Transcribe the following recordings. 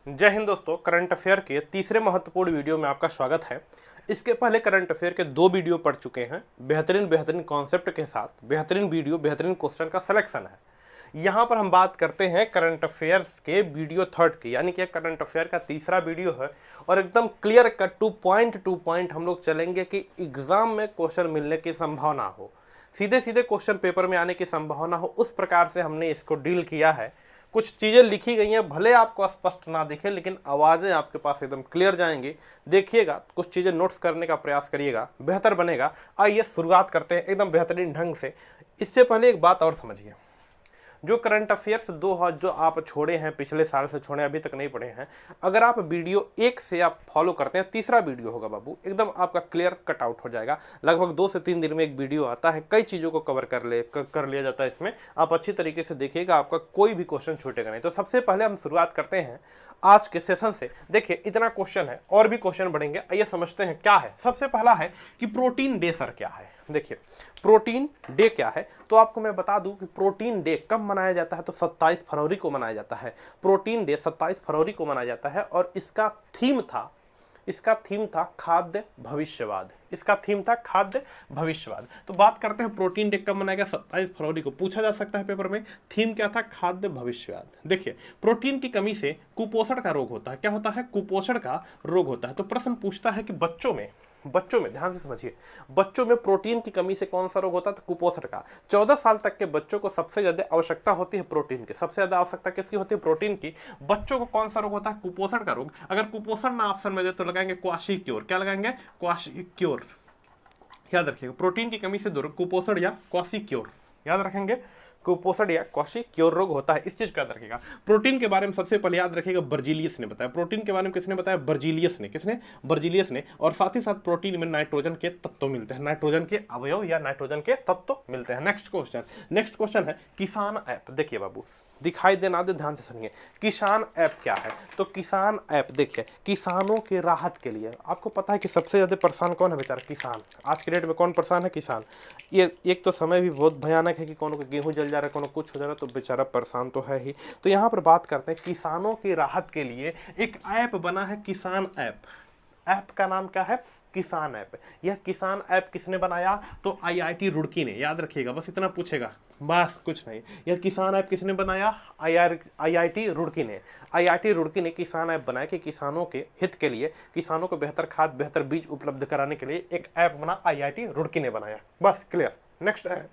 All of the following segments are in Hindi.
जय हिंद दोस्तों, करंट अफेयर के तीसरे महत्वपूर्ण वीडियो में आपका स्वागत है। इसके पहले करंट अफेयर के 2 वीडियो पढ़ चुके हैं। बेहतरीन कॉन्सेप्ट के साथ बेहतरीन वीडियो, बेहतरीन क्वेश्चन का सिलेक्शन है। यहाँ पर हम बात करते हैं करंट अफेयर्स के वीडियो 3 की, यानी कि करंट अफेयर का तीसरा वीडियो है और एकदम क्लियर कट टू पॉइंट हम लोग चलेंगे कि एग्जाम में क्वेश्चन मिलने की संभावना हो, सीधे सीधे क्वेश्चन पेपर में आने की संभावना हो, उस प्रकार से हमने इसको डील किया है। कुछ चीज़ें लिखी गई हैं, भले आपको स्पष्ट ना दिखे लेकिन आवाज़ें आपके पास एकदम क्लियर जाएंगी। देखिएगा, कुछ चीज़ें नोट्स करने का प्रयास करिएगा, बेहतर बनेगा। आइए शुरुआत करते हैं एकदम बेहतरीन ढंग से। इससे पहले एक बात और समझिए, जो करंट अफेयर्स जो आप छोड़े हैं, पिछले साल से छोड़े, अभी तक नहीं पढ़े हैं, अगर आप वीडियो 1 से आप फॉलो करते हैं, तीसरा वीडियो होगा बाबू, एकदम आपका क्लियर कट आउट हो जाएगा। लगभग 2 से 3 दिन में एक वीडियो आता है, कई चीज़ों को कवर कर लिया जाता है इसमें। आप अच्छी तरीके से देखिएगा, आपका कोई भी क्वेश्चन छूटेगा नहीं। तो सबसे पहले हम शुरुआत करते हैं आज के सेशन से। देखिए, इतना क्वेश्चन है, और भी क्वेश्चन बढ़ेंगे। आइए समझते हैं क्या है। सबसे पहला है कि प्रोटीन डे सर क्या है। देखिए, प्रोटीन डे क्या है, तो आपको मैं बता दूं कि प्रोटीन डे कब मनाया जाता है, तो 27 फरवरी को मनाया जाता है। प्रोटीन डे 27 फरवरी को मनाया जाता है और इसका थीम था खाद्य भविष्यवाद। इसका थीम था खाद्य भविष्यवाद। तो बात करते हैं प्रोटीन डे कब मनाया गया, 27 फरवरी को। पूछा जा सकता है पेपर में, थीम क्या था, खाद्य भविष्यवाद। देखिए, प्रोटीन की कमी से कुपोषण का रोग होता है। क्या होता है, कुपोषण का रोग होता है। तो प्रश्न पूछता है कि बच्चों में ध्यान से समझिए, बच्चों में प्रोटीन की कमी से कौन सा रोग होता है, तो कुपोषण का। 14 साल तक के बच्चों को सबसे ज्यादा आवश्यकता होती है प्रोटीन की। सबसे ज्यादा आवश्यकता किसकी होती है, प्रोटीन की। बच्चों को कौन सा रोग होता है, कुपोषण का रोग। अगर कुपोषण ना ऑप्शन में दे तो लगाएंगे क्वाशीक्योर। क्या लगाएंगे, क्वाशीक्योर। याद रखिएगा, प्रोटीन की कमी से दूर, कुपोषण या क्वाशीक्योर। याद रखेंगे, कुपोषण या क्वाशीक्योर रोग होता है। इस चीज को याद रखिएगा। प्रोटीन के बारे में सबसे पहले याद रखिएगा, बर्जीलियस ने बताया। प्रोटीन के बारे में किसने बताया, बर्जीलियस ने। किसने, बर्जीलियस ने। और साथ ही साथ प्रोटीन में नाइट्रोजन के तत्व मिलते हैं, नाइट्रोजन के अवयव या नाइट्रोजन के तत्व मिलते हैं। नेक्स्ट क्वेश्चन है किसान ऐप। देखिए बाबू, दिखाई देना दे, ध्यान से सुनिए। किसान ऐप क्या है, तो किसान ऐप देखिए, किसानों के राहत के लिए। आपको पता है कि सबसे ज्यादा परेशान कौन है, बेचारा किसान। आज के डेट में कौन परेशान है, किसान। ये एक तो समय भी बहुत भयानक है कि कौन को गेहूं जल जा रहा है, कौन को कुछ हो जा रहा है, तो बेचारा परेशान तो है ही। तो यहाँ पर बात करते हैं किसानों की राहत के लिए एक ऐप बना है, किसान ऐप। ऐप का नाम क्या है, किसान ऐप। यह किसान ऐप किसने बनाया, तो आईआईटी रुड़की ने। याद रखिएगा, बस इतना पूछेगा, बस कुछ नहीं। यह किसान ऐप किसने बनाया, आईआईटी रुड़की ने। आईआईटी रुड़की ने किसान ऐप बनाया कि किसानों के हित के लिए, किसानों को बेहतर खाद, बेहतर बीज उपलब्ध कराने के लिए एक ऐप बना, आईआईटी रुड़की ने बनाया। बस क्लियर। नेक्स्ट है,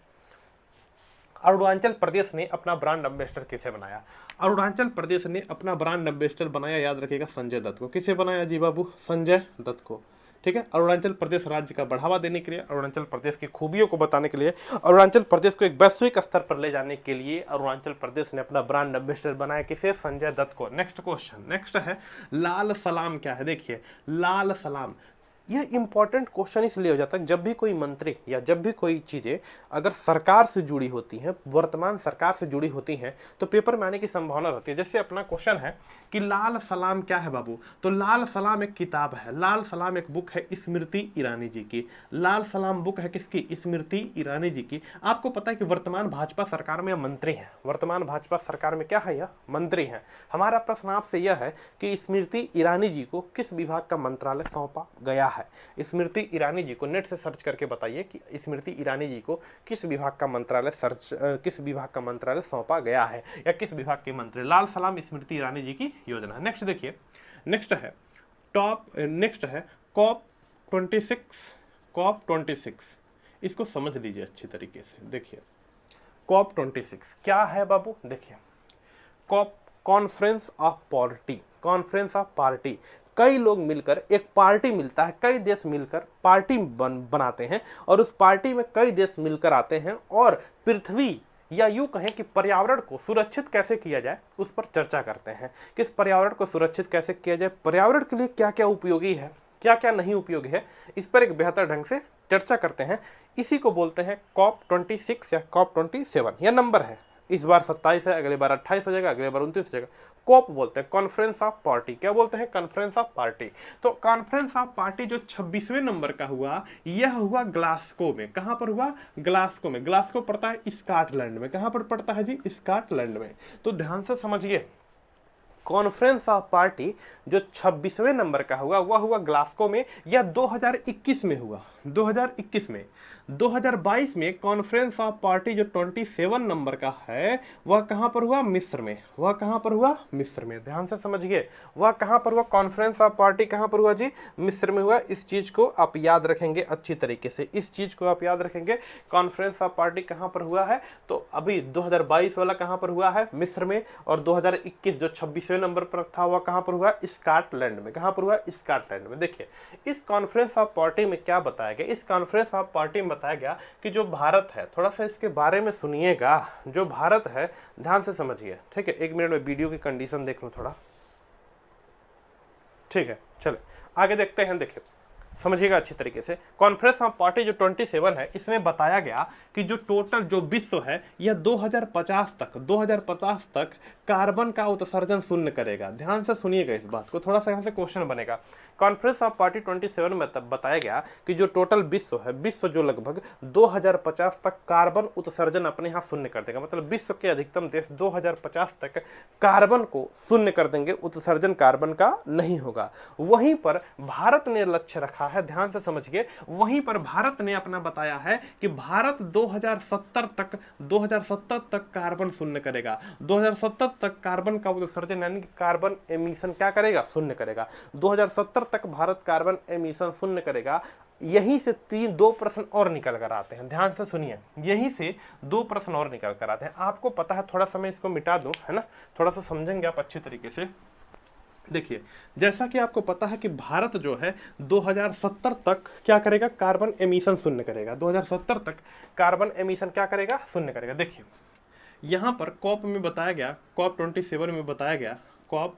अरुणाचल प्रदेश ने अपना ब्रांड एम्बेसडर किसे बनाया। अरुणाचल प्रदेश ने अपना ब्रांड एम्बेसडर बनाया, याद रखिएगा, संजय दत्त को। किसे बनाया जी बाबू, संजय दत्त को। ठीक है, अरुणाचल प्रदेश राज्य का बढ़ावा देने के लिए, अरुणाचल प्रदेश की खूबियों को बताने के लिए, अरुणाचल प्रदेश को एक वैश्विक स्तर पर ले जाने के लिए अरुणाचल प्रदेश ने अपना ब्रांड एम्बेसडर बनाया। किसे, संजय दत्त को। नेक्स्ट क्वेश्चन, नेक्स्ट है लाल सलाम क्या है। देखिए, लाल सलाम, यह इंपॉर्टेंट क्वेश्चन इसलिए हो जाता है जब भी कोई मंत्री या जब भी कोई चीजें अगर सरकार से जुड़ी होती हैं, वर्तमान सरकार से जुड़ी होती हैं, तो पेपर में आने की संभावना रहती है। जैसे अपना क्वेश्चन है कि लाल सलाम क्या है बाबू, तो लाल सलाम एक किताब है। लाल सलाम एक बुक है स्मृति ईरानी जी की। लाल सलाम बुक है किसकी, स्मृति ईरानी जी की। आपको पता है कि वर्तमान भाजपा सरकार में मंत्री है। वर्तमान भाजपा सरकार में क्या है, यह मंत्री है। हमारा प्रश्न आपसे यह है कि स्मृति ईरानी जी को किस विभाग का मंत्रालय सौंपा गया है। स्मृति ईरानी जी को नेट से सर्च करके बताइए कि स्मृति ईरानी जी को किस विभाग का मंत्रालय सौंपा गया है, या किस विभाग के मंत्री। लाल सलाम स्मृति ईरानी जी की योजना। नेक्स्ट देखिए, नेक्स्ट है कॉप 26। इसको समझ लीजिए अच्छी तरीके से। देखिए, कॉप 26 क्या है बाबू। देखिए, कॉप कॉन्फ्रेंस ऑफ पार्टी। कई लोग मिलकर एक पार्टी मिलता है, कई देश मिलकर पार्टी बनाते हैं और उस पार्टी में कई देश मिलकर आते हैं और पृथ्वी या यूं कहें कि पर्यावरण को सुरक्षित कैसे किया जाए उस पर चर्चा करते हैं। किस पर्यावरण को सुरक्षित कैसे किया जाए, पर्यावरण के लिए क्या क्या उपयोगी है, क्या क्या नहीं उपयोगी है, इस पर एक बेहतर ढंग से चर्चा करते हैं। इसी को बोलते हैं कॉप 26 या कॉप 27। यह नंबर है, इस बार 27 है, अगले बार 28 हो जाएगा, अगले बार 29 हो जाएगा। कॉप बोलते हैं कॉन्फ्रेंस ऑफ पार्टी। क्या बोलते हैं, कॉन्फ्रेंस ऑफ पार्टी। तो कॉन्फ्रेंस ऑफ पार्टी जो 26वें नंबर का हुआ, यह हुआ ग्लासगो में। कहां पर हुआ, ग्लासगो में। ग्लासगो पड़ता है स्कॉटलैंड में। कहां पर पड़ता है जी, स्कॉटलैंड में। तो ध्यान से समझिए, कॉन्फ्रेंस ऑफ पार्टी जो 26वें नंबर का हुआ वह हुआ ग्लासगो में, या 2021 में हुआ, 2021 में। 2022 में कॉन्फ्रेंस ऑफ पार्टी जो 27 नंबर का है वह कहां पर हुआ? मिस्र में। वह कहां पर हुआ? मिस्र में। ध्यान से समझिए, वह कहां पर हुआ? कॉन्फ्रेंस ऑफ पार्टी कहां पर हुआ जी? मिस्र में हुआ। इस चीज को आप याद रखेंगे अच्छी तरीके से, इस चीज को आप याद रखेंगे। कॉन्फ्रेंस ऑफ पार्टी कहां पर हुआ है? तो अभी 2022 वाला कहां पर हुआ है? मिस्र में। और 2021 जो 26वें नंबर पर था वह कहां पर हुआ? स्कॉटलैंड में। कहां पर हुआ? स्कॉटलैंड में। देखिए इस कॉन्फ्रेंस ऑफ पार्टी में क्या बताया गया? इस कॉन्फ्रेंस ऑफ पार्टी में बताया गया कि जो भारत है, थोड़ा सा इसके बारे में सुनिएगा। जो भारत है ध्यान से समझिए, ठीक है। 1 मिनट में वीडियो की कंडीशन देख लो थोड़ा, ठीक है। चले आगे देखते हैं। देखिए समझिएगा अच्छी तरीके से। कॉन्फ्रेंस ऑफ पार्टी जो 27 है इसमें बताया गया कि जो टोटल जो विश्व है यह 2050 तक कार्बन का उत्सर्जन शून्य करेगा। ध्यान से सुनिएगा इस बात को, थोड़ा सा यहाँ से क्वेश्चन बनेगा। कॉन्फ्रेंस ऑफ पार्टी 27 में तब बताया गया कि जो टोटल विश्व है, विश्व जो लगभग 2050 तक कार्बन उत्सर्जन अपने यहाँ शून्य कर देगा। मतलब विश्व के अधिकतम देश 2050 तक कार्बन को शून्य कर देंगे, उत्सर्जन कार्बन का नहीं होगा। वहीं पर भारत ने लक्ष्य रखा है, ध्यान से समझिए, वहीं पर भारत ने अपना बताया है कि भारत 2070 तक कार्बन शून्य करेगा। 2070 तक कार्बन का उत्सर्जन यानी कि कार्बन एमिशन क्या करेगा? शून्य करेगा। 2070 तक भारत कार्बन एमिशन शून्य करेगा। यहीं से 2 प्रश्न और निकल कर आते हैं। ध्यान से सुनिए, यहीं से 2 प्रश्न और निकल कर आते हैं। आपको पता है, थोड़ा सा मैं इसको मिटा दूं, है ना, थोड़ा सा समझेंगे आप अच्छी तरीके से। देखिए जैसा कि आपको पता है कि भारत जो है 2070 तक क्या करेगा? कार्बन एमिशन शून्य करेगा। 2070 तक कार्बन एमिशन क्या करेगा? शून्य करेगा। देखिए यहाँ पर कॉप में बताया गया, कॉप 27 में बताया गया, कॉप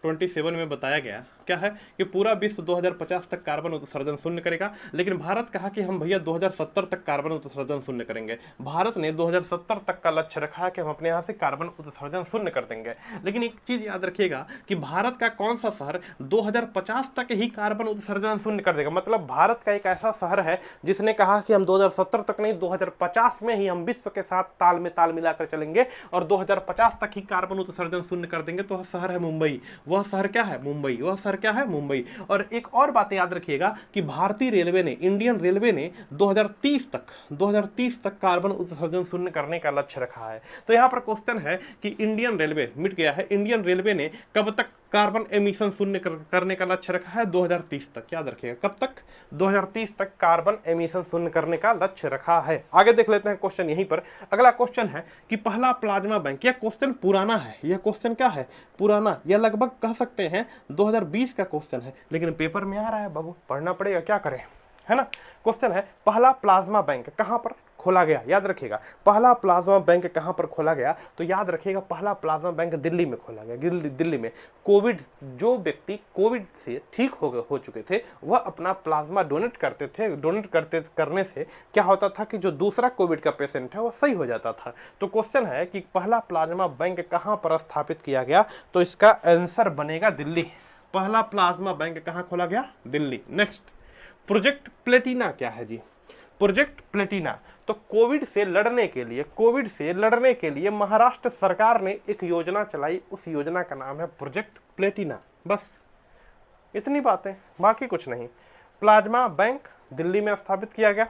27 में बताया गया क्या है कि पूरा विश्व 2050 तक कार्बन उत्सर्जन शून्य करेगा। लेकिन भारत कहा कि हम भैया 2070 तक कार्बन उत्सर्जन शून्य करेंगे। भारत ने 2070 तक का लक्ष्य रखा है कि हम अपने यहाँ से कार्बन उत्सर्जन शून्य कर देंगे। लेकिन एक चीज याद रखिएगा कि भारत का कौन सा शहर 2050 तक ही कार्बन उत्सर्जन शून्य कर देगा। मतलब भारत का एक ऐसा शहर है जिसने कहा कि हम 2070 तक नहीं, 2050 में ही हम विश्व के साथ ताल में ताल मिलाकर चलेंगे और 2050 तक ही कार्बन उत्सर्जन शून्य कर देंगे। तो वह शहर है मुंबई। वह शहर क्या है? मुंबई। वह शहर क्या है? मुंबई। और एक और बात याद रखिएगा कि भारतीय रेलवे ने, इंडियन रेलवे ने 2030 तक कार्बन उत्सर्जन शून्य करने का लक्ष्य रखा है। तो यहां पर क्वेश्चन है कि इंडियन रेलवे मिट गया है, इंडियन रेलवे ने कब तक कार्बन एमिशन शून्य करने का लक्ष्य रखा है? 2030 तक। याद रखिएगा कब तक? 2030 तक कार्बन एमिशन शून्य करने का लक्ष्य रखा है। आगे देख लेते हैं क्वेश्चन यहीं पर। अगला क्वेश्चन है कि पहला प्लाज्मा बैंक। यह क्वेश्चन पुराना है, यह क्वेश्चन क्या है? पुराना। यह लगभग कह सकते हैं 2020 का क्वेश्चन है, लेकिन पेपर में आ रहा है बाबू, पढ़ना पड़ेगा, क्या करें, है ना। क्वेश्चन है पहला प्लाज्मा बैंक कहां पर खोला गया? याद रखिएगा पहला प्लाज्मा बैंक कहां पर खोला गया? तो याद रखिएगा पहला प्लाज्मा बैंक दिल्ली में खोला गया। दिल्ली में कोविड, जो व्यक्ति कोविड से ठीक हो चुके थे वह अपना प्लाज्मा डोनेट करते थे। करने से क्या होता था कि जो दूसरा कोविड का पेशेंट है वह सही हो जाता था। तो क्वेश्चन है कि पहला प्लाज्मा बैंक कहां पर स्थापित किया गया? तो इसका आंसर बनेगा दिल्ली। पहला प्लाज्मा बैंक कहां खोला गया? दिल्ली। नेक्स्ट, प्रोजेक्ट प्लेटिना क्या है जी? प्रोजेक्ट प्लेटिना तो कोविड से लड़ने के लिए महाराष्ट्र सरकार ने एक योजना चलाई। उस योजना का नाम है प्रोजेक्ट प्लेटिना। बस इतनी बातें, बाकी कुछ नहीं। प्लाज्मा बैंक दिल्ली में स्थापित किया गया,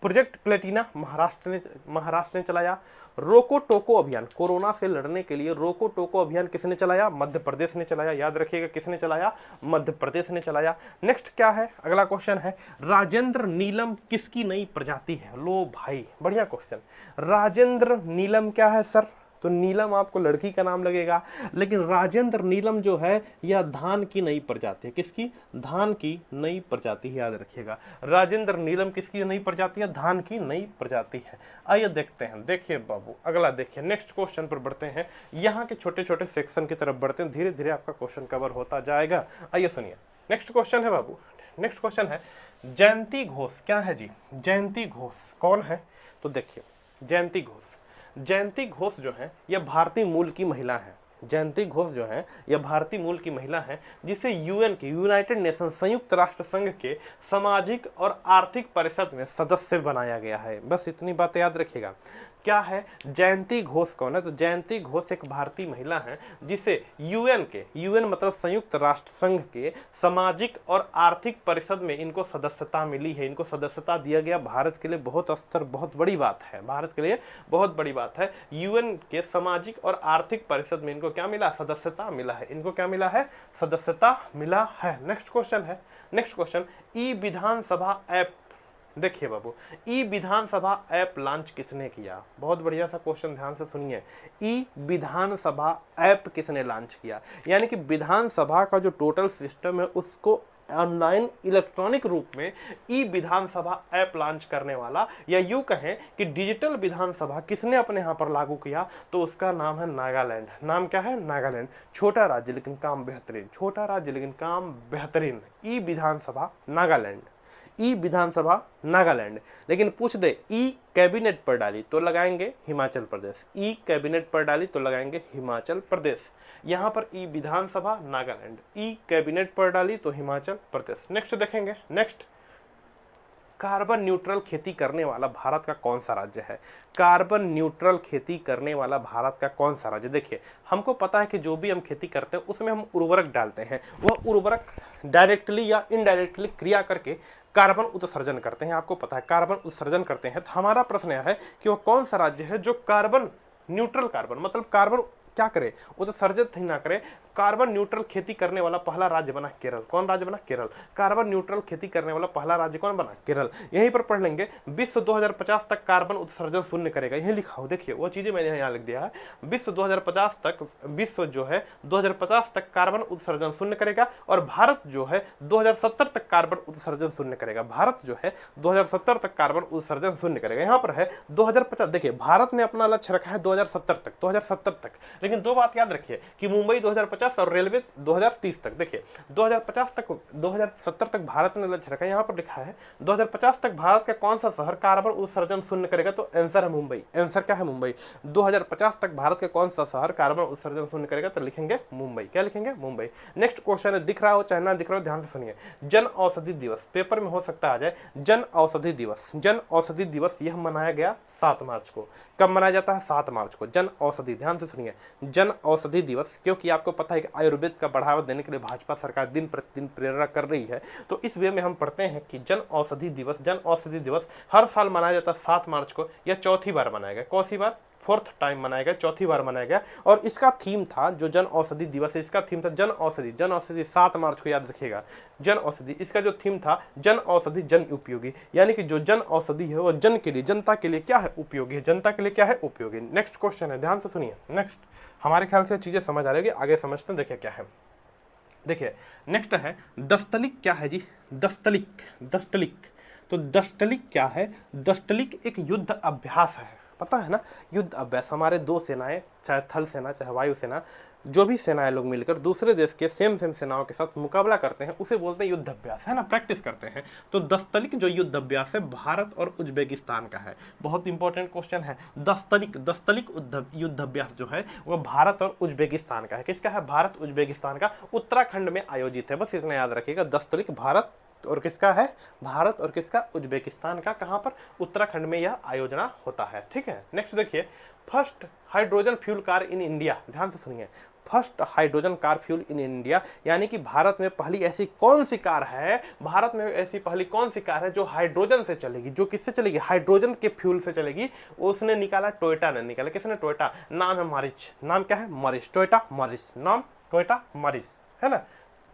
प्रोजेक्ट प्लेटिना महाराष्ट्र ने चलाया। रोको टोको अभियान, कोरोना से लड़ने के लिए रोको टोको अभियान किसने चलाया? मध्य प्रदेश ने चलाया। याद रखिएगा किसने चलाया? मध्य प्रदेश ने चलाया। नेक्स्ट क्या है? अगला क्वेश्चन है राजेंद्र नीलम किसकी नई प्रजाति है? लो भाई बढ़िया क्वेश्चन। राजेंद्र नीलम क्या है सर? तो नीलम आपको लड़की का नाम लगेगा, लेकिन राजेंद्र नीलम जो है यह धान की नई प्रजाति है। किसकी? धान की नई प्रजाति है। याद रखिएगा राजेंद्र नीलम किसकी नई प्रजाति है? धान की नई प्रजाति है। आइए देखते हैं। देखिए बाबू अगला देखिए, नेक्स्ट क्वेश्चन पर बढ़ते हैं। यहाँ के छोटे छोटे सेक्शन की तरफ बढ़ते हैं, धीरे धीरे आपका क्वेश्चन कवर होता जाएगा। आइए सुनिए, नेक्स्ट क्वेश्चन है बाबू, नेक्स्ट क्वेश्चन है जयंती घोष क्या है जी? जयंती घोष कौन है? तो देखिए जयंती घोष जो है यह भारतीय मूल की महिला है। जयंती घोष जो है यह भारतीय मूल की महिला है, जिसे यूएन के, यूनाइटेड नेशन, संयुक्त राष्ट्र संघ के सामाजिक और आर्थिक परिषद में सदस्य बनाया गया है। बस इतनी बातें याद रखिएगा। क्या है? जयंती घोष कौन है? तो जयंती घोष एक भारतीय महिला है जिसे यूएन मतलब संयुक्त राष्ट्र संघ के सामाजिक और आर्थिक परिषद में इनको सदस्यता मिली है, इनको सदस्यता दिया गया। भारत के लिए बहुत बड़ी बात है, भारत के लिए बहुत बड़ी बात है। यूएन के सामाजिक और आर्थिक परिषद में इनको क्या मिला? सदस्यता मिला है। इनको क्या मिला है? सदस्यता मिला है। नेक्स्ट क्वेश्चन, ई विधानसभा ऐप। देखिए बाबू, ई विधानसभा ऐप लॉन्च किसने किया? बहुत बढ़िया सा क्वेश्चन, ध्यान से सुनिए। ई विधानसभा ऐप किसने लॉन्च किया? यानी कि विधानसभा का जो टोटल सिस्टम है उसको ऑनलाइन इलेक्ट्रॉनिक रूप में ई विधानसभा ऐप लॉन्च करने वाला, या यूं कहें कि डिजिटल विधानसभा किसने अपने यहाँ पर लागू किया? तो उसका नाम है नागालैंड। नाम क्या है? नागालैंड। छोटा राज्य लेकिन काम बेहतरीन, छोटा राज्य लेकिन काम बेहतरीन। ई विधानसभा नागालैंड, ई विधानसभा नागालैंड। लेकिन पूछ दे ई कैबिनेट पर डाली तो लगाएंगे हिमाचल प्रदेश, ई कैबिनेट पर डाली तो लगाएंगे हिमाचल प्रदेश। यहां पर ई विधानसभा नागालैंड, ई कैबिनेट पर डाली तो हिमाचल प्रदेश। नेक्स्ट देखेंगे, नेक्स्ट, कार्बन न्यूट्रल खेती करने वाला भारत का कौन सा राज्य है? कार्बन न्यूट्रल खेती करने वाला भारत का कौन सा राज्य? देखिए, हमको पता है कि जो भी हम खेती करते हैं उसमें हम उर्वरक डालते हैं, वह उर्वरक डायरेक्टली या इनडायरेक्टली क्रिया करके कार्बन उत्सर्जन करते हैं। आपको पता है कार्बन उत्सर्जन करते हैं। तो हमारा प्रश्न यह है कि वह कौन सा राज्य है जो कार्बन न्यूट्रल, कार्बन मतलब कार्बन क्या करे? उत्सर्जित ही ना करे। कार्बन न्यूट्रल खेती करने वाला पहला राज्य बना केरल। कौन राज्य बना? केरल। कार्बन न्यूट्रल खेती करने वाला पहला राज्य कौन बना? केरल। यहीं पर पढ़ लेंगे, विश्व 2050 तक कार्बन उत्सर्जन शून्य करेगा। यही लिखा हो, देखिए वो चीजें मैंने यहाँ लिख दिया है। विश्व 2050 तक, विश्व जो है 2050 तक कार्बन उत्सर्जन शून्य करेगा, और भारत जो है 2070 तक कार्बन उत्सर्जन शून्य करेगा। भारत जो है 2070 तक कार्बन उत्सर्जन शून्य करेगा। यहाँ पर है 2050। देखिए, भारत ने अपना लक्ष्य रखा है 2070 तक, लेकिन दो बात याद रखिए कि मुंबई 2050 और रेलवे 2030 तक। देखिए 2050 तक, 2070 तक भारत ने लक्ष्य रखा है। यहाँ पर लिखा है 2050 तक भारत का कौन सा शहर कार्बन उत्सर्जन शून्य करेगा? तो आंसर है मुंबई। आंसर क्या है? मुंबई। 2050 तक भारत के कौन सा शहर कार्बन उत्सर्जन शून्य करेगा? तो लिखेंगे मुंबई। क्या लिखेंगे? मुंबई। नेक्स्ट क्वेश्चन है, दिख रहा हो चाहे ना दिख रहा हो, ध्यान से सुनिए। जन औषधि दिवस, पेपर में हो सकता आ जाए। जन औषधि दिवस, जन औषधि दिवस यह मनाया गया 7 मार्च को। कब मनाया जाता है? 7 मार्च को। जन औषधि, ध्यान से सुनिए, जन औषधि दिवस, क्योंकि आपको पता है कि आयुर्वेद का बढ़ावा देने के लिए भाजपा सरकार दिन प्रतिदिन प्रेरणा कर रही है। तो इस वे में हम पढ़ते हैं कि जन औषधि दिवस हर साल मनाया जाता है 7 मार्च को, या चौथी बार मनाया गया। कौन सी बार? फोर्थ टाइम मनाया गया, चौथी बार मनाया गया। और इसका थीम था, जो जन औषधि दिवस है इसका थीम था जन औषधि 7 मार्च को, याद रखिएगा। जन औषधि, इसका जो थीम था जन औषधि जन उपयोगी, यानी कि जो जन औषधि है वो जन के लिए, जनता के लिए क्या है? उपयोगी है। जनता के लिए क्या है? उपयोगी। नेक्स्ट क्वेश्चन है, ध्यान से सुनिए। नेक्स्ट, हमारे ख्याल से चीजें समझ आ रही होगी, आगे समझते हैं। देखिए क्या है, देखिए नेक्स्ट है दस्तलिक। क्या है जी? दस्तलिक। तो दस्तलिक क्या है? दस्तलिक एक युद्ध अभ्यास है, पता है ना? युद्ध अभ्यास, हमारे दो सेनाएं, चाहे थल सेना चाहे वायु सेना, जो भी सेनाएं लोग मिलकर दूसरे देश के सेम सेनाओं के साथ मुकाबला करते हैं, उसे बोलते हैं युद्ध अभ्यास, है ना? प्रैक्टिस करते हैं। तो दस्तलिक जो युद्ध अभ्यास है भारत और उज्बेकिस्तान का है। बहुत इंपॉर्टेंट क्वेश्चन है। दस्तलिक युद्ध अभ्यास जो है वो भारत और उज्बेकिस्तान का है। किसका है? भारत उज्बेकिस्तान का। उत्तराखंड में आयोजित है, बस इतना याद रखिएगा। दस्तलिक भारत और किसका है? भारत और किसका? उज्बेकिस्तान का। कहां पर? उत्तराखंड में यह आयोजना होता है। ठीक है, नेक्स्ट देखिए, first hydrogen fuel car in India. ध्यान से सुनिए, first hydrogen car fuel in India, यानी कि भारत में पहली ऐसी कौन सी कार है, भारत में ऐसी पहली कौन सी कार है जो हाइड्रोजन से चलेगी? जो किससे चलेगी? हाइड्रोजन के फ्यूल से चलेगी। उसने निकाला, टोयोटा ने निकाला। किसने? टोयोटा। नाम है मॉरिस। नाम क्या है? मॉरिस। टोयोटा मॉरिस, नाम टोयोटा मॉरिस, है ना?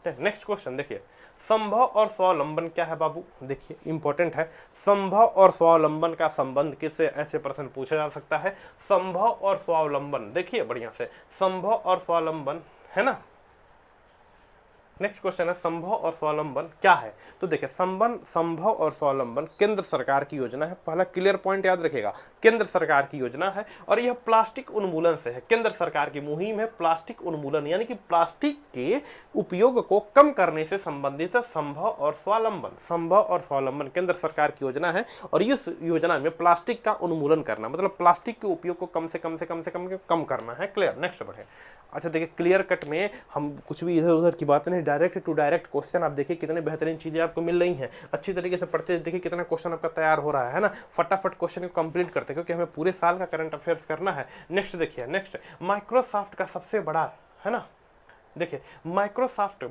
नेक्स्ट क्वेश्चन देखिए, संभव और स्वावलंबन क्या है बाबू? देखिए इंपॉर्टेंट है। संभव और स्वावलंबन का संबंध किससे? ऐसे प्रश्न पूछा जा सकता है। संभव और स्वावलंबन, देखिए बढ़िया से, संभव और स्वावलंबन, है ना? नेक्स्ट क्वेश्चन है, संभव और स्वावलंबन क्या है? तो देखिए, संभव और स्वावलंबन केंद्र सरकार की योजना है। पहला क्लियर पॉइंट याद रखिएगा, केंद्र सरकार की योजना है और यह प्लास्टिक उन्मूलन से है। केंद्र सरकार की मुहिम है प्लास्टिक उन्मूलन, यानी कि प्लास्टिक के उपयोग को कम करने से संबंधित है संभव और स्वावलंबन। संभव और स्वावलंबन केंद्र सरकार की योजना है और इस योजना में प्लास्टिक का उन्मूलन करना, मतलब प्लास्टिक के उपयोग को कम से कम करना है। क्लियर? नेक्स्ट बढ़े। अच्छा देखिए, क्लियर कट में हम कुछ भी इधर उधर की बातें नहीं डायरेक्ट टू डायरेक्ट क्वेश्चन आप देखिए कितने बेहतरीन चीजें आपको मिल रही हैं। अच्छी तरीके से पढ़ते देखिए कितना क्वेश्चन आपका तैयार हो रहा है ना। फटाफट क्वेश्चन को कंप्लीट करते हैं क्योंकि हमें पूरे साल का करंट अफेयर्स करना है। नेक्स्ट देखिए, नेक्स्ट माइक्रोसॉफ्ट का सबसे बड़ा है ना, देखिए माइक्रोसॉफ्ट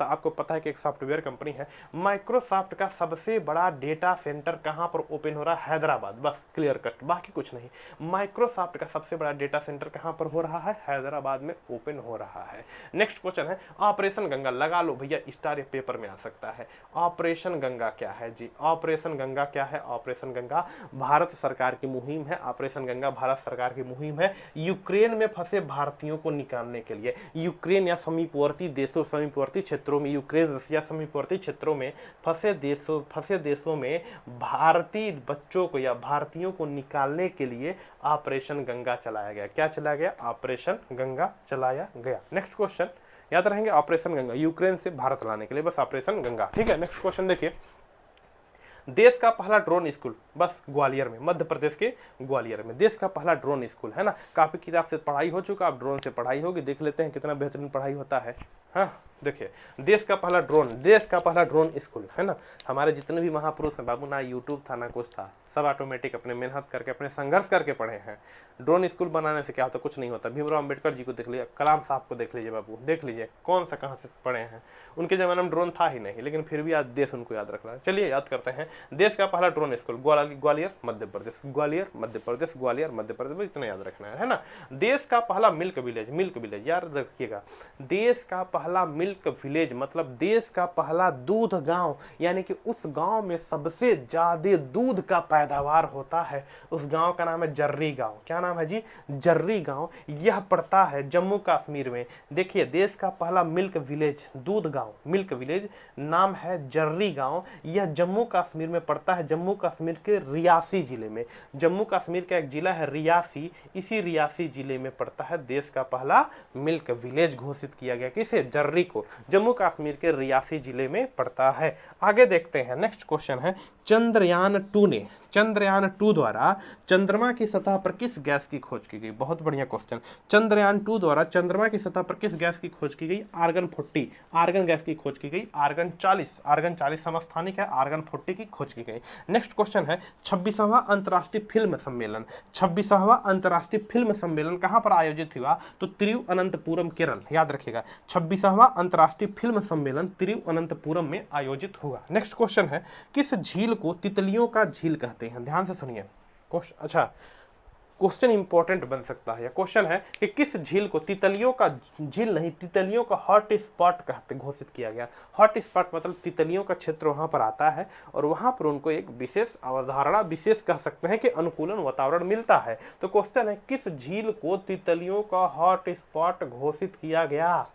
आपको पता है कि एक सॉफ्टवेयर कंपनी है। माइक्रोसॉफ्ट का सबसे बड़ा डेटा सेंटर कहां पर ओपन हो रहा है? हैदराबाद। बस क्लियर कट, बाकी कुछ नहीं। माइक्रोसॉफ्ट का सबसे बड़ा डेटा सेंटर कहां पर हो रहा है? हैदराबाद में ओपन हो रहा है। नेक्स्ट क्वेश्चन है ऑपरेशन गंगा। लगा लो भैया, स्टार पेपर में आ सकता है। ऑपरेशन गंगा क्या है जी? ऑपरेशन गंगा क्या है? ऑपरेशन गंगा भारत सरकार की मुहिम है। ऑपरेशन गंगा भारत सरकार की मुहिम है यूक्रेन में फंसे भारतीयों को निकालने के लिए। यूक्रेन या समीपवर्ती देशों, समीपवर्ती क्षेत्रों में, यूक्रेन रसिया समीपवर्ती क्षेत्रों में फंसे देशों में भारतीय बच्चों को या भारतीयों को निकालने के लिए ऑपरेशन गंगा चलाया गया। क्या चलाया गया? ऑपरेशन गंगा चलाया गया। नेक्स्ट क्वेश्चन याद रहेंगे, ऑपरेशन गंगा यूक्रेन से भारत लाने के लिए, बस ऑपरेशन गंगा। ठीक है, नेक्स्ट क्वेश्चन देखिए, देश का पहला ड्रोन स्कूल, बस ग्वालियर में, मध्य प्रदेश के ग्वालियर में देश का पहला ड्रोन स्कूल है ना। काफी किताब से पढ़ाई हो चुका, अब ड्रोन से पढ़ाई होगी, देख लेते हैं कितना बेहतरीन पढ़ाई होता है। हाँ देखिए, देश का पहला ड्रोन स्कूल है ना। हमारे जितने भी महापुरुष हैं बाबू, ना यूट्यूब था ना कुछ था, सब ऑटोमेटिक अपने मेहनत करके अपने संघर्ष करके पढ़े हैं। ड्रोन स्कूल बनाने से क्या होता? कुछ नहीं होता। भीमराव अंबेडकर जी को देख लीजिए, कलाम साहब को देख लीजिए बाबू, देख लीजिए कौन सा कहाँ से पढ़े हैं। उनके जमाने में ड्रोन था ही नहीं, लेकिन फिर भी आज देश उनको याद रख रहा है। चलिए याद करते हैं, देश का पहला ड्रोन स्कूल ग्वालियर मध्य प्रदेश, ग्वालियर मध्य प्रदेश, ग्वालियर मध्य प्रदेश, इतना याद रखना है ना। देश का पहला मिल्क विलेज याद रखिएगा, देश का पहला मिल्क विलेज मतलब देश का पहला दूध गांव, यानी कि उस गांव में सबसे ज्यादा दूध का पैदावार होता है, उस गांव का नाम है जर्री गांव। क्या नाम है जी? जर्री गांव। यह पड़ता है जम्मू कश्मीर में। देखिए, देश का पहला मिल्क विलेज, दूध गांव, मिल्क विलेज, नाम है जर्री गांव। यह जम्मू कश्मीर में पड़ता है, जम्मू कश्मीर के रियासी जिले में। जम्मू कश्मीर का एक जिला है रियासी, इसी रियासी जिले में पड़ता है देश का पहला मिल्क विलेज। घोषित किया गया किसे? जर्री को। जम्मू कश्मीर के रियासी जिले में पड़ता है। आगे देखते हैं, नेक्स्ट क्वेश्चन है, चंद्रयान 2 द्वारा चंद्रमा की सतह पर किस गैस की खोज की गई? बहुत बढ़िया क्वेश्चन। चंद्रयान 2 द्वारा चंद्रमा की सतह पर किस गैस की खोज की गई? आर्गन 40, आर्गन गैस की खोज की गई। आर्गन 40 समस्थानिक है, आर्गन 40 की खोज की गई। नेक्स्ट क्वेश्चन है, 26वां अंतर्राष्ट्रीय फिल्म सम्मेलन, 26वां अंतर्राष्ट्रीय फिल्म सम्मेलन कहां पर आयोजित हुआ? तो तिरुवनंतपुरम, केरल। याद रखिएगा, 26वां अंतर्राष्ट्रीय फिल्म सम्मेलन तिरुवनंतपुरम में आयोजित हुआ। नेक्स्ट क्वेश्चन है, किस झील को तितलियों का झील कहते हैं? ध्यान से सुनिए, अच्छा क्वेश्चन इंपॉर्टेंट बन सकता है। क्वेश्चन है कि किस झील को तितलियों का झील नहीं, तितलियों का हॉट स्पॉट कहते घोषित किया गया। हॉट स्पॉट मतलब तितलियों का क्षेत्र वहां पर आता है और वहां पर उनको एक विशेष अवधारणा, विशेष कह सकते हैं कि अनुकूलन वातावरण मिलता है। तो क्वेश्चन है, किस झील को तितलियों का हॉट स्पॉट घोषित किया गया?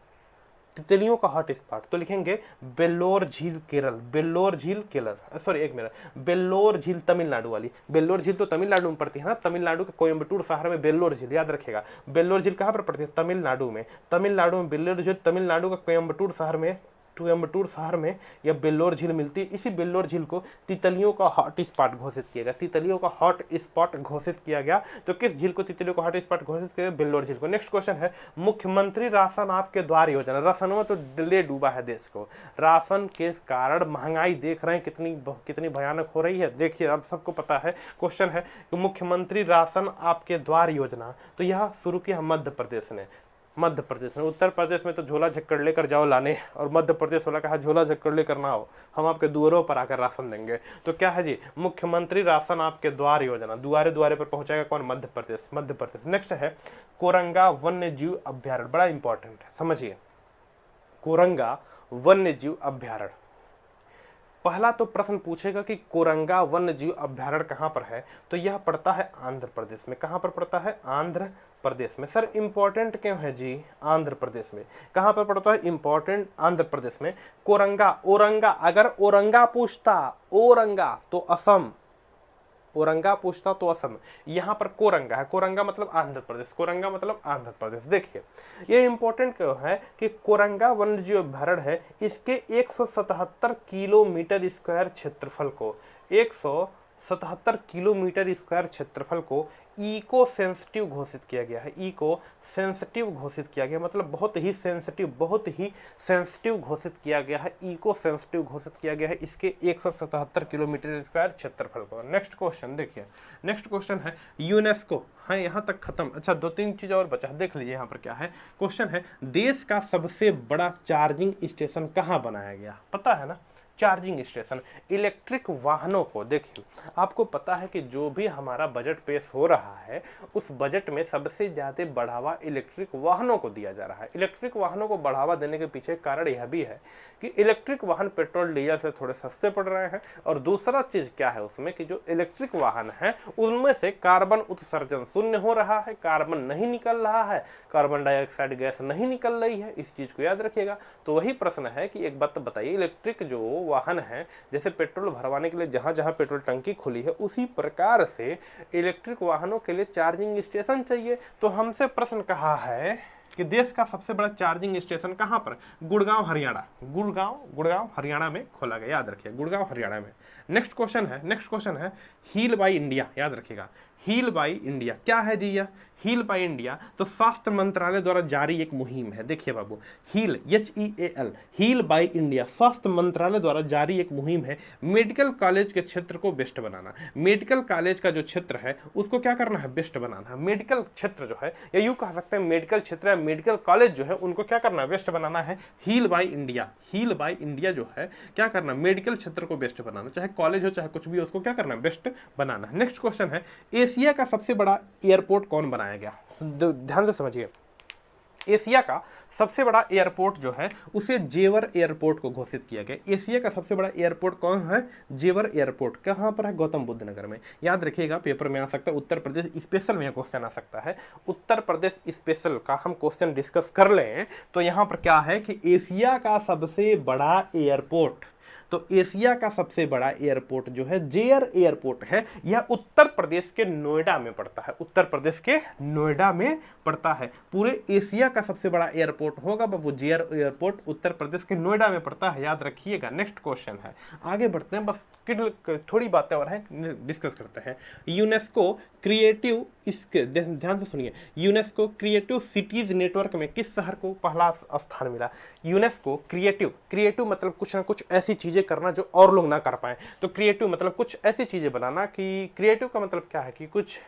तितलियों का हॉट स्पॉट तो लिखेंगे बेल्लोर झील केरल, बेल्लोर झील केरल, सॉरी एक मिनट, बेल्लोर झील तमिलनाडु वाली। बेल्लोर झील तो तमिलनाडु में पड़ती है ना, तमिलनाडु के कोयम्बटूर शहर में बेल्लोर झील, याद रखेगा। बेल्लोर झील कहाँ पर पड़ती है? तमिलनाडु में। तमिलनाडु में बेल्लोर झील, तमिलनाडु का कोयम्बटूर शहर में यह बेल्लोर झील मिलती है। इसी बेल्लोर झील को तितलियों का हॉट स्पॉट घोषित किया गया, तितलियों का हॉट स्पॉट घोषित किया गया। तो किस झील को तितलियों का हॉट स्पॉट घोषित किया गया? बेल्लोर झील को। नेक्स्ट क्वेश्चन है, मुख्यमंत्री राशन आपके द्वार योजना, राशन में तो ले डूबा है देश को, राशन के कारण महंगाई देख रहे हैं कितनी भयानक हो रही है। देखिए अब सबको पता है। क्वेश्चन है कि मुख्यमंत्री राशन आपके द्वार योजना, तो यह शुरू किया मध्य प्रदेश ने। मध्य प्रदेश में, उत्तर प्रदेश में तो झोला झक्कड़ लेकर जाओ लाने, और मध्य प्रदेश वाला कहा झोला झक्कड़ लेकर ना आओ, हम आपके दुआरों पर आकर राशन देंगे। तो क्या है जी? मुख्यमंत्री राशन आपके द्वार योजना, दुआरे दुआरे पर पहुंचाएगा कौन? मध्य प्रदेश, मध्य प्रदेश। नेक्स्ट है कोरंगा वन्य जीव अभ्यारण्य, बड़ा इंपॉर्टेंट है, समझिए। कोरंगा वन्य जीव अभ्यारण्य, पहला तो प्रश्न पूछेगा कि कोरंगा वन्य जीव अभ्यारण्य कहां पर है? तो यह पड़ता है आंध्र प्रदेश में। कहां पर पड़ता है? आंध्र प्रदेश में। सर इंपॉर्टेंट क्यों है जी आंध्र प्रदेश में? कहां पर पड़ता है? इंपॉर्टेंट आंध्र प्रदेश में। कोरंगा, औरंगा, अगर औरंगा पूछता, औरंगा तो असम, औरंगा पूछता तो असम। यहां पर कोरंगा है, कोरंगा मतलब आंध्र प्रदेश, कोरंगा मतलब आंध्र प्रदेश। देखिए ये इंपॉर्टेंट क्यों है कि कोरंगा वन्यजीव अभ्यारण्य है, इसके 177 किलोमीटर स्क्वायर क्षेत्रफल को, 100 77 किलोमीटर स्क्वायर क्षेत्रफल को इको सेंसिटिव घोषित किया गया है। इको सेंसिटिव घोषित किया गया मतलब बहुत ही सेंसिटिव घोषित किया गया है। इको सेंसिटिव घोषित किया गया है इसके 177 किलोमीटर स्क्वायर क्षेत्रफल को। नेक्स्ट क्वेश्चन देखिए, नेक्स्ट क्वेश्चन है यूनेस्को। हाँ, यहाँ तक खत्म। अच्छा, 2-3 चीज और बचा, देख लीजिए यहाँ पर क्या है। क्वेश्चन है देश का सबसे बड़ा चार्जिंग स्टेशन कहाँ बनाया गया? पता है ना, चार्जिंग स्टेशन इलेक्ट्रिक वाहनों को। देखिए, आपको पता है कि जो भी हमारा बजट पेश हो रहा है उस बजट में सबसे ज़्यादा बढ़ावा इलेक्ट्रिक वाहनों को दिया जा रहा है। इलेक्ट्रिक वाहनों को बढ़ावा देने के पीछे कारण यह भी है कि इलेक्ट्रिक वाहन पेट्रोल डीजल से थोड़े सस्ते पड़ रहे हैं, और दूसरा चीज़ क्या है उसमें कि जो इलेक्ट्रिक वाहन है उनमें से कार्बन उत्सर्जन शून्य हो रहा है, कार्बन नहीं निकल रहा है, कार्बन डाइऑक्साइड गैस नहीं निकल रही है। इस चीज़ को याद रखिएगा। तो वही प्रश्न है कि एक बात बताइए, इलेक्ट्रिक जो वाहन है, जैसे पेट्रोल भरवाने के लिए जहां जहां पेट्रोल टंकी खुली है उसी प्रकार से इलेक्ट्रिक वाहनों के लिए चार्जिंग स्टेशन चाहिए। तो हमसे प्रश्न कहा है कि देश का सबसे बड़ा चार्जिंग स्टेशन कहां पर? गुड़गांव हरियाणा। गुड़गांव हरियाणा में खोला गया, याद रखिए, गुड़गांव हरियाणा में। नेक्स्ट क्वेश्चन है हील बाय इंडिया, याद रखिएगा। हील बाय इंडिया क्या है जी? यह हील बाय इंडिया तो स्वास्थ्य मंत्रालय द्वारा जारी एक मुहिम है। देखिए बाबू, heal HEAL, heal by India स्वास्थ्य मंत्रालय द्वारा जारी एक मुहिम है मेडिकल कॉलेज के क्षेत्र को बेस्ट बनाना। मेडिकल कॉलेज का जो क्षेत्र है उसको क्या करना है? बेस्ट बनाना है। मेडिकल क्षेत्र जो है, या यूं कह सकते हैं मेडिकल क्षेत्र या मेडिकल कॉलेज जो है उनको क्या करना है? बेस्ट बनाना है। Heal by India, heal by India जो है क्या करना? मेडिकल क्षेत्र को बेस्ट बनाना, चाहे कॉलेज हो चाहे कुछ भी हो, उसको क्या करना है? बेस्ट बनाना। नेक्स्ट क्वेश्चन है एशिया का सबसे बड़ा एयरपोर्ट कौन बनाया गया? ध्यान से समझिए, एशिया का सबसे बड़ा एयरपोर्ट जो है उसे जेवर एयरपोर्ट को घोषित किया गया। एशिया का सबसे बड़ा एयरपोर्ट कौन है? जेवर एयरपोर्ट। कहां पर है? गौतम बुद्ध नगर में। याद रखिएगा, पेपर में आ सकता है, उत्तर प्रदेश स्पेशल में क्वेश्चन आ सकता है। उत्तर प्रदेश स्पेशल का हम क्वेश्चन डिस्कस कर लें तो यहां पर क्या है कि एशिया का सबसे बड़ा एयरपोर्ट, तो एशिया का सबसे बड़ा एयरपोर्ट जो है जेयर एयरपोर्ट है, यह उत्तर प्रदेश के नोएडा में पड़ता है। उत्तर प्रदेश के नोएडा में पड़ता है। पूरे एशिया का सबसे बड़ा एयरपोर्ट होगा बाबू जेयर एयरपोर्ट, उत्तर प्रदेश के नोएडा में पड़ता है, याद रखिएगा। नेक्स्ट क्वेश्चन है, आगे बढ़ते हैं, बस थोड़ी बातें और हैं, डिस्कस करते हैं। यूनेस्को क्रिएटिव, इसके ध्यान से सुनिए, यूनेस्को क्रिएटिव सिटीज नेटवर्क में किस शहर को पहला स्थान मिला? यूनेस्को क्रिएटिव मतलब कुछ ना कुछ ऐसी चीजें करना जो और लोग ना कर पाए। तो क्रिएटिव मतलब कुछ ऐसी चीजें बनाना, कि क्रिएटिव का मतलब क्या है कि कुछ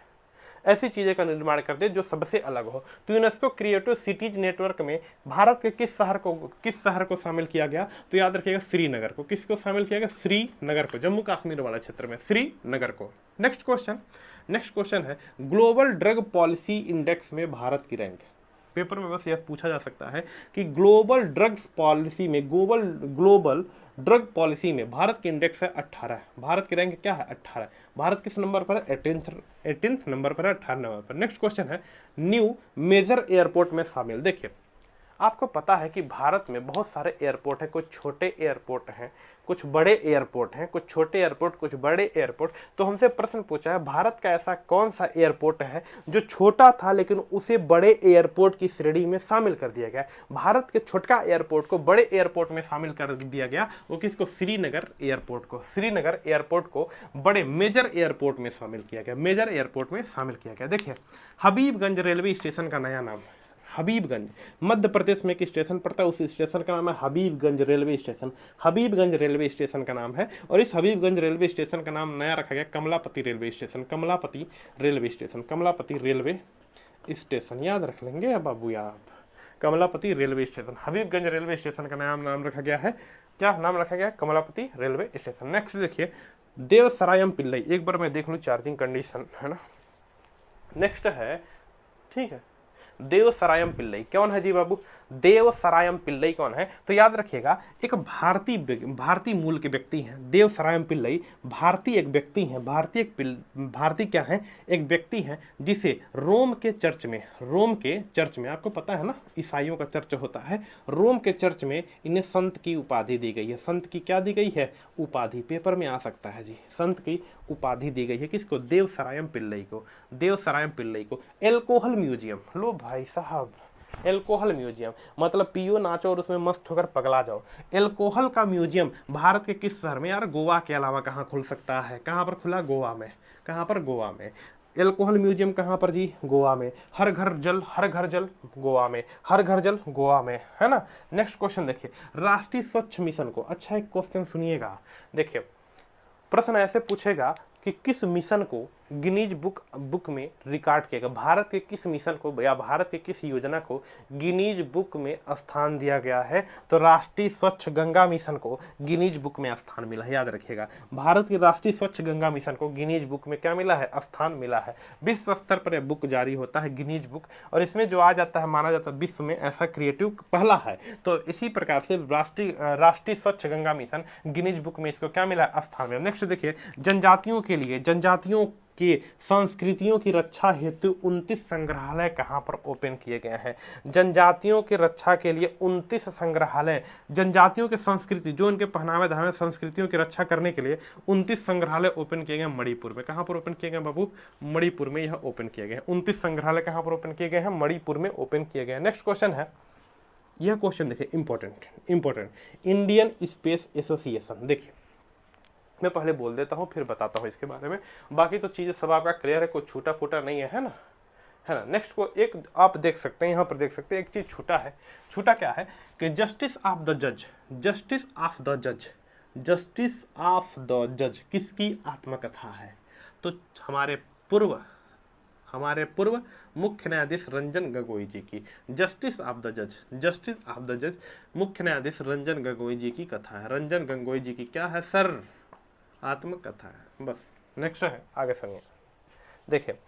ऐसी चीजें का निर्माण कर दे जो सबसे अलग हो। तो यूनेस्को क्रिएटिव सिटीज नेटवर्क में भारत के किस शहर को शामिल किया गया? तो याद रखिएगा श्रीनगर को। किसको शामिल किया गया? श्रीनगर को, जम्मू कश्मीर वाला क्षेत्र में श्रीनगर को। नेक्स्ट क्वेश्चन है ग्लोबल ड्रग पॉलिसी इंडेक्स में भारत की रैंक। पेपर में बस यह पूछा जा सकता है कि ग्लोबल ड्रग्स पॉलिसी में, ग्लोबल ड्रग पॉलिसी में भारत की इंडेक्स है 18। भारत की रैंक क्या है? 18। भारत किस नंबर पर है? 18th नंबर पर है, 18 नंबर पर। नेक्स्ट क्वेश्चन है न्यू मेजर एयरपोर्ट में शामिल। देखिए, आपको पता है कि भारत में बहुत सारे एयरपोर्ट हैं, कुछ छोटे एयरपोर्ट हैं, कुछ बड़े एयरपोर्ट हैं, कुछ छोटे एयरपोर्ट, कुछ बड़े एयरपोर्ट। तो हमसे प्रश्न पूछा है भारत का ऐसा कौन सा एयरपोर्ट है जो छोटा था लेकिन उसे बड़े एयरपोर्ट की श्रेणी में शामिल कर दिया गया? भारत के छोटा एयरपोर्ट को बड़े एयरपोर्ट में शामिल कर दिया गया। वो किसको? श्रीनगर एयरपोर्ट को। श्रीनगर एयरपोर्ट को बड़े मेजर एयरपोर्ट में शामिल किया गया, मेजर एयरपोर्ट में शामिल किया गया। देखिए, हबीबगंज रेलवे स्टेशन का नया नाम, हबीबगंज मध्य प्रदेश में एक स्टेशन पड़ता है, उस स्टेशन का नाम है Habibganj railway station. Habibganj railway station का नाम है, और इस हबीबगंज रेलवे स्टेशन का नाम नया रखा गया Kamlapati railway station. Kamlapati railway station, Kamlapati railway station, याद रख लेंगे अब बाबू आप, Kamlapati railway station. Habibganj railway station का नाम रखा गया है, क्या नाम रखा गया? Kamlapati railway station. नेक्स्ट देखिए देवसरायम पिल्लई, एक बार मैं देख लूँ चार्जिंग कंडीशन है ना। नेक्स्ट है, ठीक है, देवसरायम पिल्लई कौन है जी बाबू? देवसरायम पिल्लई कौन है? तो याद रखिएगा, एक भारतीय मूल के व्यक्ति हैं देवसरायम पिल्लई। भारतीय एक व्यक्ति हैं, भारतीय क्या है? एक व्यक्ति हैं जिसे रोम के चर्च में, आपको पता है ना ईसाइयों का चर्च होता है, रोम के चर्च में इन्हें संत की उपाधि दी गई है। संत की क्या दी गई है? उपाधि। पेपर में आ सकता है जी, संत की उपाधि दी गई है किसको? देवसरायम पिल्लई को। देवसरायम पिल्लई को। एल्कोहल म्यूजियम, लो भाई साहब, एल्कोहल म्यूजियम मतलब पियो नाचो और उसमें मस्त होकर पगला जाओ। एल्कोहल का म्यूजियम भारत के किस शहर में? यार गोवा के अलावा कहाँ खुल सकता है? कहाँ पर खुला? गोवा में। कहाँ पर? गोवा में। एल्कोहल म्यूजियम कहाँ पर जी? गोवा में। हर घर जल, हर घर जल, गोवा में। हर घर जल, गोवा में, है ना। नेक्स्ट क्वेश्चन देखिए, राष्ट्रीय स्वच्छ मिशन को, अच्छा एक क्वेश्चन सुनिएगा, देखिए प्रश्न ऐसे पूछेगा कि किस मिशन को गिनीज बुक में रिकॉर्ड किया गया? भारत के किस मिशन को या भारत के किस योजना को गिनीज बुक में स्थान दिया गया है? तो राष्ट्रीय स्वच्छ गंगा मिशन को गिनीज बुक में स्थान मिला है, याद रखिएगा। भारत की राष्ट्रीय स्वच्छ गंगा मिशन को गिनीज बुक में क्या मिला है? स्थान मिला है। विश्व स्तर पर यह बुक जारी होता है, गिनीज बुक, और इसमें जो आ जाता है माना जाता है विश्व में ऐसा क्रिएटिव पहला है। तो इसी प्रकार से राष्ट्रीय स्वच्छ गंगा मिशन गिनीज बुक में इसको क्या मिला है? स्थान मिला। नेक्स्ट देखिए, जनजातियों के लिए, जनजातियों के संस्कृतियों की रक्षा हेतु 29 संग्रहालय कहां पर ओपन किए गए हैं? जनजातियों की रक्षा के लिए 29 संग्रहालय, जनजातियों के संस्कृति जो उनके पहनावे धावे संस्कृतियों की रक्षा करने के लिए 29 संग्रहालय ओपन किए गए मणिपुर में। कहां पर ओपन किए गए बाबू? मणिपुर में यह ओपन किए गए हैं। 29 संग्रहालय कहां पर ओपन किए गए हैं? मणिपुर में ओपन किए गए हैं। नेक्स्ट क्वेश्चन है, यह क्वेश्चन देखिए इंपॉर्टेंट, इंडियन स्पेस एसोसिएशन। देखिए मैं पहले बोल देता हूँ फिर बताता हूँ इसके बारे में, बाकी तो चीज़ें सब आपका क्लियर है, कोई छूटा फूटा नहीं है ना, है ना। नेक्स्ट को एक आप देख सकते हैं, यहाँ पर देख सकते हैं एक चीज़ छूटा है। छूटा क्या है कि जस्टिस ऑफ द जज, जस्टिस ऑफ द जज, जस्टिस ऑफ द जज किसकी आत्मकथा है? तो हमारे पूर्व मुख्य न्यायाधीश रंजन गोगोई जी की। जस्टिस ऑफ द जज, जस्टिस ऑफ द जज मुख्य न्यायाधीश रंजन गोगोई जी की कथा है। रंजन गोगोई जी की क्या है सर? आत्मकथा है, बस। नेक्स्ट है आगे सुनिए, देखिए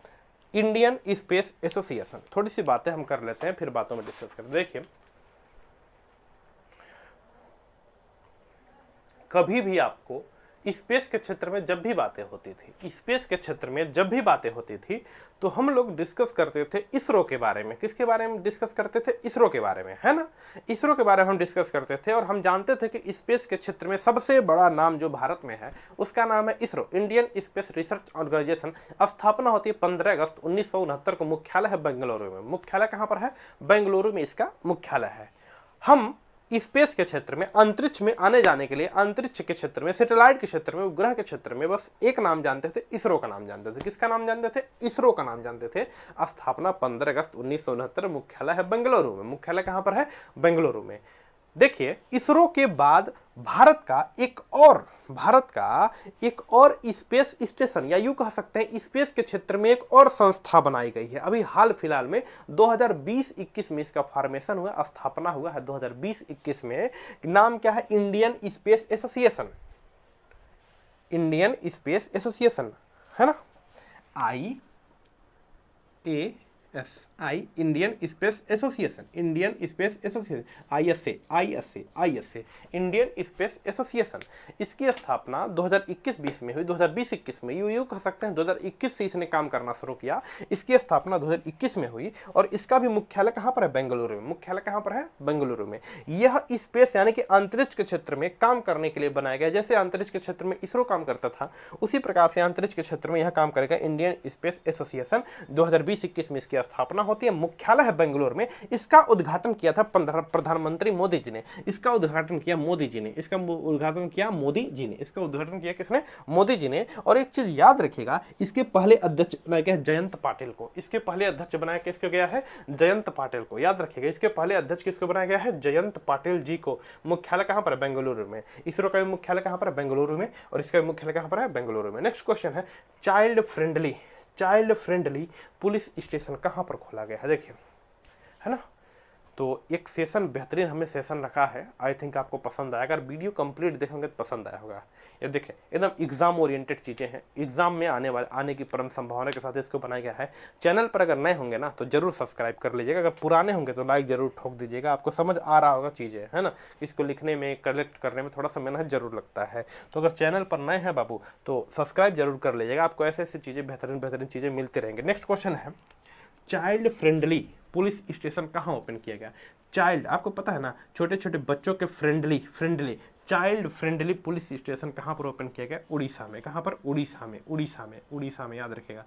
इंडियन स्पेस एसोसिएशन, थोड़ी सी बातें हम कर लेते हैं फिर बातों में डिस्कस करें। देखिए कभी भी आपको स्पेस के क्षेत्र में जब भी बातें होती थी, स्पेस के क्षेत्र में जब भी बातें होती थी तो हम लोग डिस्कस करते थे इसरो के बारे में। किसके बारे में डिस्कस करते थे? इसरो के बारे में, है ना। इसरो के बारे में हम डिस्कस करते थे और हम जानते थे कि स्पेस के क्षेत्र में सबसे बड़ा नाम जो भारत में है उसका नाम है ISRO, Indian space research organisation. स्थापना होती है 15 अगस्त 1969 को। मुख्यालय है बेंगलुरु में। मुख्यालय कहाँ पर है? बेंगलुरु में इसका मुख्यालय है। हम स्पेस के क्षेत्र में, अंतरिक्ष में आने जाने के लिए, अंतरिक्ष के क्षेत्र में, सैटेलाइट के क्षेत्र में, उपग्रह के क्षेत्र में बस एक नाम जानते थे, इसरो का नाम जानते थे। किसका नाम जानते थे? इसरो का नाम जानते थे। स्थापना 15 अगस्त 1969, मुख्यालय है बेंगलुरु में। मुख्यालय कहां पर है? बेंगलुरु में। देखिए इसरो के बाद भारत का एक और स्पेस स्टेशन, या यूं कह सकते हैं स्पेस के क्षेत्र में एक और संस्था बनाई गई है। अभी हाल फिलहाल में 2020-21 में इसका फॉर्मेशन हुआ, स्थापना हुआ है 2020-21 में। नाम क्या है? Indian space association. Indian space association, है ना। IASI, Indian space association, Indian space association, ISA, Indian space association. इसकी स्थापना 2021-20 में हुई, 2020-21 में, यूं कह सकते हैं 2021 से इसने काम करना शुरू किया। इसकी स्थापना 2021 में हुई और इसका भी मुख्यालय कहां पर है? बेंगलुरु में। मुख्यालय कहां पर है? बेंगलुरु में। यह स्पेस यानी कि अंतरिक्ष के क्षेत्र में काम करने के लिए बनाया गया। जैसे अंतरिक्ष के क्षेत्र में इसरो काम करता था उसी प्रकार से अंतरिक्ष के क्षेत्र में यह काम करेगा इंडियन स्पेस एसोसिएशन। 2020-21 में इसकी स्थापना होती है। मुख्यालय है बेंगलुरु में। इसका उद्घाटन किया था प्रधानमंत्री मोदी जी ने। इसका उद्घाटन किया मोदी जी ने। इसका उद्घाटन किया मोदी जी ने। इसका उद्घाटन किया किसने? मोदी जी ने। और एक चीज याद रखिएगा, इसके पहले अध्यक्ष बनाया गया जयंत पाटिल को। इसके पहले अध्यक्ष बनाया किसको गया है? जयंत पाटिल को। याद रखिएगा इसके पहले अध्यक्ष किसको बनाया गया है? जयंत पाटिल जी को। मुख्यालय कहां पर है? बेंगलुरु में। इसरो का मुख्यालय कहां पर है? बेंगलुरु में। और इसका मुख्यालय कहां पर है? बेंगलुरु में। नेक्स्ट क्वेश्चन है, चाइल्ड फ्रेंडली पुलिस स्टेशन कहां पर खोला गया है? देखिए, है ना। तो एक सेशन बेहतरीन हमने सेशन रखा है, आई थिंक आपको पसंद आएगा। अगर वीडियो कंप्लीट देखेंगे तो पसंद आया होगा। ये देखिए एकदम एग्जाम ओरिएंटेड चीज़ें हैं, एग्जाम में आने की परम संभावना के साथ इसको बनाया गया है। चैनल पर अगर नए होंगे ना तो जरूर सब्सक्राइब कर लीजिएगा, अगर पुराने होंगे तो लाइक जरूर ठोक दीजिएगा। आपको समझ आ रहा होगा चीज़ें, है ना। इसको लिखने में, कलेक्ट करने में थोड़ा सा मेहनत जरूर लगता है। तो अगर चैनल पर नए हैं बाबू तो सब्सक्राइब जरूर कर लीजिएगा, आपको ऐसे ऐसी चीज़ें बेहतरीन चीज़ें मिलती रहेंगी। नेक्स्ट क्वेश्चन है, चाइल्ड फ्रेंडली पुलिस स्टेशन कहाँ ओपन किया गया? चाइल्ड, आपको पता है ना, छोटे छोटे बच्चों के friendly child friendly police station कहाँ पर ओपन किया गया? उड़ीसा में। कहाँ पर? उड़ीसा में याद रखिएगा।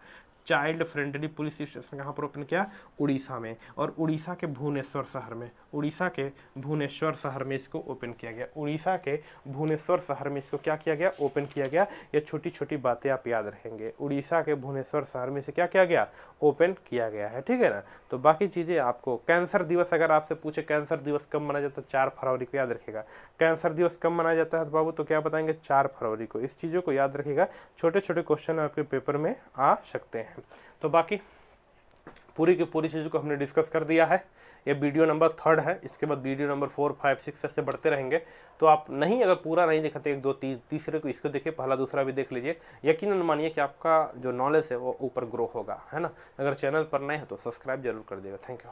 चाइल्ड फ्रेंडली पुलिस स्टेशन कहाँ पर ओपन किया, उड़ीसा में, और उड़ीसा के भुवनेश्वर शहर में, उड़ीसा के भुवनेश्वर शहर में इसको ओपन किया गया, उड़ीसा के भुवनेश्वर शहर में इसको क्या किया गया, ओपन किया गया। ये छोटी छोटी बातें आप याद रखेंगे, उड़ीसा के भुवनेश्वर शहर में से क्या किया गया, ओपन किया गया है, ठीक है ना। तो बाकी चीज़ें आपको, कैंसर दिवस अगर आपसे पूछे कैंसर दिवस कब मनाया जाता है, 4 फरवरी को, याद रखिएगा। कैंसर दिवस कब मनाया जाता है बाबू, तो क्या बताएंगे, 4 फरवरी को। इस चीज़ों को याद रखिएगा, छोटे छोटे क्वेश्चन आपके पेपर में आ सकते हैं। तो बाकी पूरी की पूरी चीज़ों को हमने डिस्कस कर दिया है। ये वीडियो नंबर 3 है, इसके बाद वीडियो नंबर 4, 5, 6 ऐसे बढ़ते रहेंगे। तो आप नहीं, अगर पूरा नहीं दिखाते, 1, 2, 3 तीसरे को इसको देखिए, पहला दूसरा भी देख लीजिए। यकीनन मानिए कि आपका जो नॉलेज है वो ऊपर ग्रो होगा, है ना। अगर चैनल पर नए हैं तो सब्सक्राइब जरूर कर दिएगा। Thank you.